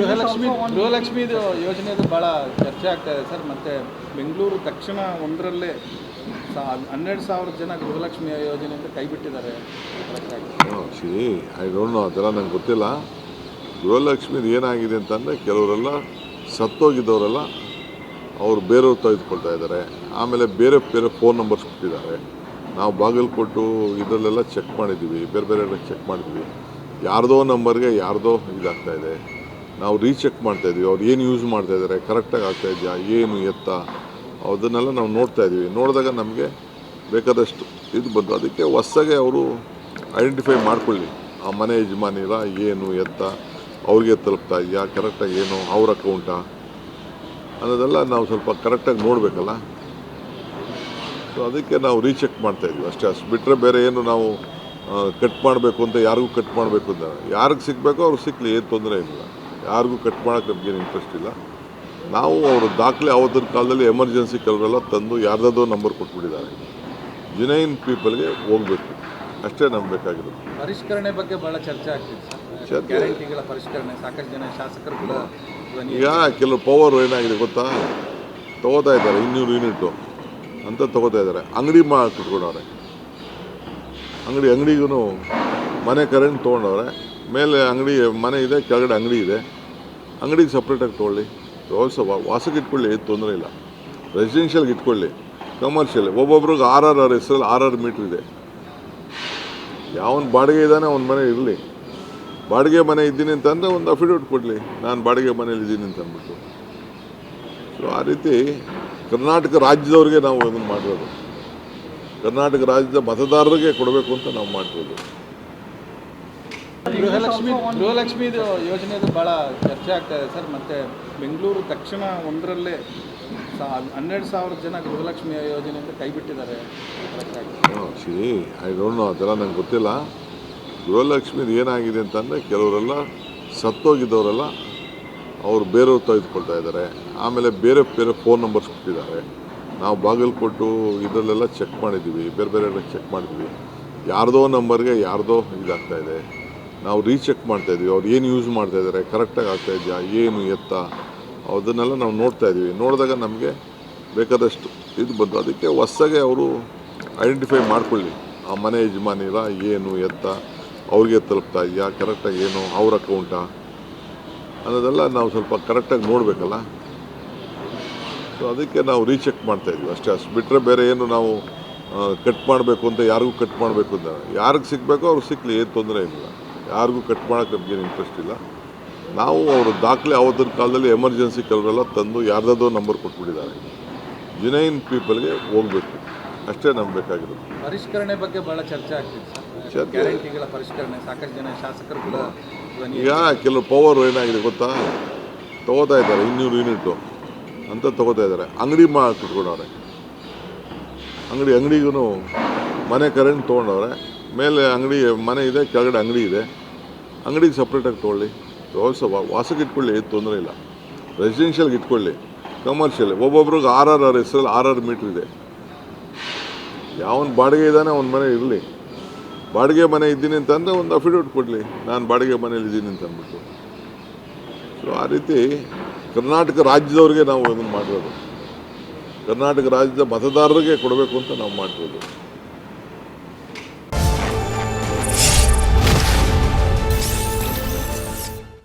ಗೃಹಲಕ್ಷ್ಮಿ ಯೋಜನೆದು ಭಾಳ ಚರ್ಚೆ ಆಗ್ತಾ ಇದೆ ಸರ್. ಮತ್ತು ಬೆಂಗಳೂರು ತಕ್ಷಣ ಒಂದರಲ್ಲೇ 12,000 ಜನ ಗೃಹಲಕ್ಷ್ಮಿ ಯೋಜನೆಯಿಂದ ಕೈ ಬಿಟ್ಟಿದ್ದಾರೆ. ಐ ಡೋಂಟ್ ನೋ, ಅದೆಲ್ಲ ನಂಗೆ ಗೊತ್ತಿಲ್ಲ. ಗೃಹಲಕ್ಷ್ಮಿದು ಏನಾಗಿದೆ ಅಂತಂದರೆ ಕೆಲವರೆಲ್ಲ ಸತ್ತೋಗಿದ್ದವರೆಲ್ಲ ಅವರು ಬೇರೆಯವ್ರು ತೆಗೆದುಕೊಳ್ತಾ ಇದ್ದಾರೆ. ಆಮೇಲೆ ಬೇರೆ ಬೇರೆ ಫೋನ್ ನಂಬರ್ಸ್ ಕೊಟ್ಟಿದ್ದಾರೆ. ನಾವು ಬಾಗಲಕೋಟು ಇದರಲ್ಲೆಲ್ಲ ಚೆಕ್ ಮಾಡಿದ್ದೀವಿ, ಬೇರೆ ಬೇರೆ ಚೆಕ್ ಮಾಡಿದ್ವಿ. ಯಾರ್ದೋ ನಂಬರ್ಗೆ ಯಾರ್ದೋ ಇದಾಗ್ತಾ ಇದೆ. ನಾವು ರೀಚೆಕ್ ಮಾಡ್ತಾಯಿದ್ವಿ, ಅವ್ರು ಏನು ಯೂಸ್ ಮಾಡ್ತಾಯಿದ್ದಾರೆ, ಕರೆಕ್ಟಾಗಿ ಆಗ್ತಾಯಿದೆಯಾ, ಏನು ಎತ್ತ, ಅದನ್ನೆಲ್ಲ ನಾವು ನೋಡ್ತಾಯಿದ್ವಿ. ನೋಡಿದಾಗ ನಮಗೆ ಬೇಕಾದಷ್ಟು ಇದು ಬಂತು. ಅದಕ್ಕೆ ಹೊಸ್ದಾಗೆ ಅವರು ಐಡೆಂಟಿಫೈ ಮಾಡ್ಕೊಳ್ಳಿ, ಆ ಮನೆ ಯಜಮಾನಿರ ಏನು ಎತ್ತ, ಅವ್ರಿಗೆ ತಲುಪ್ತಾ ಇದೆಯಾ, ಕರೆಕ್ಟಾಗಿ ಏನು ಅವ್ರ ಅಕೌಂಟಾ ಅನ್ನೋದೆಲ್ಲ ನಾವು ಸ್ವಲ್ಪ ಕರೆಕ್ಟಾಗಿ ನೋಡಬೇಕಲ್ಲ. ಸೊ ಅದಕ್ಕೆ ನಾವು ರೀಚೆಕ್ ಮಾಡ್ತಾಯಿದ್ವಿ ಅಷ್ಟೇ. ಅಷ್ಟು ಬಿಟ್ಟರೆ ಬೇರೆ ಏನು ನಾವು ಕಟ್ ಮಾಡಬೇಕು ಅಂತ ಯಾರಿಗೂ ಕಟ್ ಮಾಡಬೇಕು ಅಂತ ಯಾರಿಗೆ ಸಿಗಬೇಕೋ ಅವ್ರಿಗೆ ಸಿಕ್ಕಲಿ, ಏನು ತೊಂದರೆ ಇಲ್ಲ. ಯಾರಿಗೂ ಕಟ್ ಮಾಡೋಕ್ಕೆ ನಮಗೇನು ಇಂಟ್ರೆಸ್ಟ್ ಇಲ್ಲ. ನಾವು ಅವರು ದಾಖಲೆ ಅವತ್ತಿನ ಕಾಲದಲ್ಲಿ ಎಮರ್ಜೆನ್ಸಿ ಕೆಲವರೆಲ್ಲ ತಂದು ಯಾರ್ದಾದ್ರೂ ನಂಬರ್ ಕೊಟ್ಬಿಟ್ಟಿದ್ದಾರೆ. ಜಿನೈನ್ ಪೀಪಲ್ಗೆ ಹೋಗಬೇಕು ಅಷ್ಟೇ ನಮ್ಗೆ ಬೇಕಾಗಿರೋದು. ಪರಿಷ್ಕರಣೆ ಬಗ್ಗೆ ಭಾಳ ಚರ್ಚೆ ಆಗ್ತಿದೆ ಸರ್. ಗ್ಯಾರಂಟಿಗಳ ಪರಿಷ್ಕರಣೆ ಸಾಕಷ್ಟು ಜನ ಶಾಸಕರು ಕೂಡ ಈಗ ಕೆಲವು ಪವರ್ ಏನಾಗಿದೆ ಗೊತ್ತಾ, ತೊಗೋತಾ ಇದ್ದಾರೆ 200 ಯೂನಿಟು ಅಂತ ತೊಗೋತಾ ಇದ್ದಾರೆ. ಅಂಗಡಿ ಕಟ್ಕೊಂಡವ್ರೆ, ಅಂಗಡಿಗೂ ಮನೆ ಕರೆಂಟ್ ತೊಗೊಂಡವ್ರೆ. ಮೇಲೆ ಅಂಗಡಿ ಮನೆ ಇದೆ, ಕೆಳಗಡೆ ಅಂಗಡಿ ಇದೆ. ಅಂಗಡಿಗೆ ಸಪ್ರೇಟಾಗಿ ತೊಗೊಳ್ಳಿ, ವಾಸಕ್ಕೆ ಇಟ್ಕೊಳ್ಳಿ, ಏನು ತೊಂದರೆ ಇಲ್ಲ. ರೆಸಿಡೆನ್ಷಿಯಲ್ಗೆ ಇಟ್ಕೊಳ್ಳಿ, ಕಮರ್ಷಿಯಲ್ ಒಬ್ಬೊಬ್ರಿಗೆ 6 ಹೆಸರಲ್ಲಿ 6 ಮೀಟ್ರ್ ಇದೆ. ಯಾವನು ಬಾಡಿಗೆ ಇದ್ದಾನೆ ಅವನ ಮನೆ ಇರಲಿ. ಬಾಡಿಗೆ ಮನೆ ಇದ್ದೀನಿ ಅಂತಂದರೆ ಒಂದು ಅಫಿಡವಿಟ್ ಕೊಡಲಿ, ನಾನು ಬಾಡಿಗೆ ಮನೇಲಿ ಇದ್ದೀನಿ ಅಂತ ಅಂದ್ಬಿಟ್ಟು. ಸೊ ಆ ರೀತಿ ಕರ್ನಾಟಕ ರಾಜ್ಯದವ್ರಿಗೆ ನಾವು ಇದನ್ನು ಮಾಡಿರೋದು, ಕರ್ನಾಟಕ ರಾಜ್ಯದ ಮತದಾರರಿಗೆ ಕೊಡಬೇಕು ಅಂತ ನಾವು ಮಾಡಿರೋದು. ಗೃಹಲಕ್ಷ್ಮಿ ಯೋಜನೆದು ಭಾಳ ಚರ್ಚೆ ಆಗ್ತಾ ಇದೆ ಸರ್. ಮತ್ತು ಬೆಂಗಳೂರು ತಕ್ಷಣ ಒಂದರಲ್ಲೇ 12,000 ಜನ ಗೃಹಲಕ್ಷ್ಮಿ ಯೋಜನೆಯಿಂದ ಕೈ ಬಿಟ್ಟಿದ್ದಾರೆ. ಐ ಡೋಂಟ್ ನೋ, ಅದೆಲ್ಲ ನಂಗೆ ಗೊತ್ತಿಲ್ಲ. ಗೃಹಲಕ್ಷ್ಮಿದು ಏನಾಗಿದೆ ಅಂತಂದರೆ ಕೆಲವರೆಲ್ಲ ಸತ್ತೋಗಿದ್ದವರೆಲ್ಲ ಅವರು ಬೇರೆಯವ್ರು ತೆಗೆದುಕೊಳ್ತಾ ಇದ್ದಾರೆ. ಆಮೇಲೆ ಬೇರೆ ಬೇರೆ ಫೋನ್ ನಂಬರ್ಸ್ ಕೊಟ್ಟಿದ್ದಾರೆ. ನಾವು ಬಾಗಲಕೋಟು ಇದರಲ್ಲೆಲ್ಲ ಚೆಕ್ ಮಾಡಿದ್ದೀವಿ, ಬೇರೆ ಬೇರೆ ಚೆಕ್ ಮಾಡಿದ್ವಿ. ಯಾರ್ದೋ ನಂಬರ್ಗೆ ಯಾರ್ದೋ ಇದಾಗ್ತಾ ಇದೆ. ನಾವು ರೀಚೆಕ್ ಮಾಡ್ತಾಯಿದ್ವಿ, ಅವ್ರು ಏನು ಯೂಸ್ ಮಾಡ್ತಾಯಿದ್ದಾರೆ, ಕರೆಕ್ಟಾಗಿ ಆಗ್ತಾಯಿದೆಯಾ, ಏನು ಎತ್ತ, ಅದನ್ನೆಲ್ಲ ನಾವು ನೋಡ್ತಾಯಿದ್ವಿ. ನೋಡಿದಾಗ ನಮಗೆ ಬೇಕಾದಷ್ಟು ಇದು ಬಂತು. ಅದಕ್ಕೆ ಹೊಸ್ದಾಗೆ ಅವರು ಐಡೆಂಟಿಫೈ ಮಾಡ್ಕೊಳ್ಳಿ, ಆ ಮನೆ ಯಜಮಾನಿರ ಏನು ಎತ್ತ, ಅವ್ರಿಗೆ ತಲುಪ್ತಾ ಇದೆಯಾ, ಕರೆಕ್ಟಾಗಿ ಏನು ಅವ್ರ ಅಕೌಂಟಾ ಅನ್ನೋದೆಲ್ಲ ನಾವು ಸ್ವಲ್ಪ ಕರೆಕ್ಟಾಗಿ ನೋಡಬೇಕಲ್ಲ. ಸೊ ಅದಕ್ಕೆ ನಾವು ರೀಚೆಕ್ ಮಾಡ್ತಾಯಿದ್ವಿ ಅಷ್ಟೇ. ಅಷ್ಟು ಬಿಟ್ಟರೆ ಬೇರೆ ಏನು ನಾವು ಕಟ್ ಮಾಡಬೇಕು ಅಂತ ಯಾರಿಗೂ ಕಟ್ ಮಾಡಬೇಕು ಅಂತ ಯಾರಿಗೆ ಸಿಗಬೇಕೋ ಅವ್ರಿಗೆ ಸಿಕ್ಕಲಿ, ಏನು ತೊಂದರೆ ಇಲ್ಲ. ಯಾರಿಗೂ ಕಟ್ ಮಾಡೋಕ್ಕೆ ನಮಗೇನು ಇಂಟ್ರೆಸ್ಟ್ ಇಲ್ಲ. ನಾವು ಅವರು ದಾಖಲೆ ಅವತ್ತಿನ ಕಾಲದಲ್ಲಿ ಎಮರ್ಜೆನ್ಸಿ ಕೆಲವರೆಲ್ಲ ತಂದು ಯಾರ್ದಾದ್ರೂ ನಂಬರ್ ಕೊಟ್ಬಿಟ್ಟಿದ್ದಾರೆ. ಜಿನೈನ್ ಪೀಪಲ್ಗೆ ಹೋಗಬೇಕು ಅಷ್ಟೇ ನಮ್ಗೆ ಬೇಕಾಗಿರೋದು. ಪರಿಷ್ಕರಣೆ ಬಗ್ಗೆ ಭಾಳ ಚರ್ಚೆ ಆಗ್ತಿದೆ ಸರ್. ಗ್ಯಾರಂಟಿಗಳ ಪರಿಷ್ಕರಣೆ ಸಾಕಷ್ಟು ಜನ ಶಾಸಕರು ಕೂಡ ಈಗ ಕೆಲವು ಪವರ್ ಏನಾಗಿದೆ ಗೊತ್ತಾ, ತೊಗೋತಾ ಇದ್ದಾರೆ 200 ಯೂನಿಟು ಅಂತ ತೊಗೋತಾ ಇದ್ದಾರೆ. ಅಂಗಡಿ ಕಟ್ಕೊಂಡವ್ರೆ, ಅಂಗಡಿಗೂ ಮನೆ ಕರೆಂಟ್ ತೊಗೊಂಡವ್ರೆ. ಮೇಲೆ ಅಂಗಡಿ ಮನೆ ಇದೆ, ಕೆಳಗಡೆ ಅಂಗಡಿ ಇದೆ. ಅಂಗಡಿಗೆ ಸಪ್ರೇಟಾಗಿ ತೊಗೊಳ್ಳಿ, ವಾಸಕ್ಕೆ ಇಟ್ಕೊಳ್ಳಿ, ಏನು ತೊಂದರೆ ಇಲ್ಲ. ರೆಸಿಡೆನ್ಷಿಯಲ್ಗೆ ಇಟ್ಕೊಳ್ಳಿ, ಕಮರ್ಷಿಯಲ್ ಒಬ್ಬೊಬ್ರಿಗೆ 6 ಹೆಸರಲ್ಲಿ 6 ಮೀಟ್ರ್ ಇದೆ. ಯಾವನು ಬಾಡಿಗೆ ಇದ್ದಾನೆ ಅವನ ಮನೆ ಇರಲಿ. ಬಾಡಿಗೆ ಮನೆ ಇದ್ದೀನಿ ಅಂತಂದರೆ ಒಂದು ಅಫಿಡವಿಟ್ ಕೊಡಲಿ, ನಾನು ಬಾಡಿಗೆ ಮನೇಲಿ ಇದ್ದೀನಿ ಅಂತ ಅಂದ್ಬಿಟ್ಟು. ಸೊ ಆ ರೀತಿ ಕರ್ನಾಟಕ ರಾಜ್ಯದವ್ರಿಗೆ ನಾವು ಇದನ್ನು ಮಾಡಿರೋದು, ಕರ್ನಾಟಕ ರಾಜ್ಯದ ಮತದಾರರಿಗೆ ಕೊಡಬೇಕು ಅಂತ ನಾವು ಮಾಡಿರೋದು.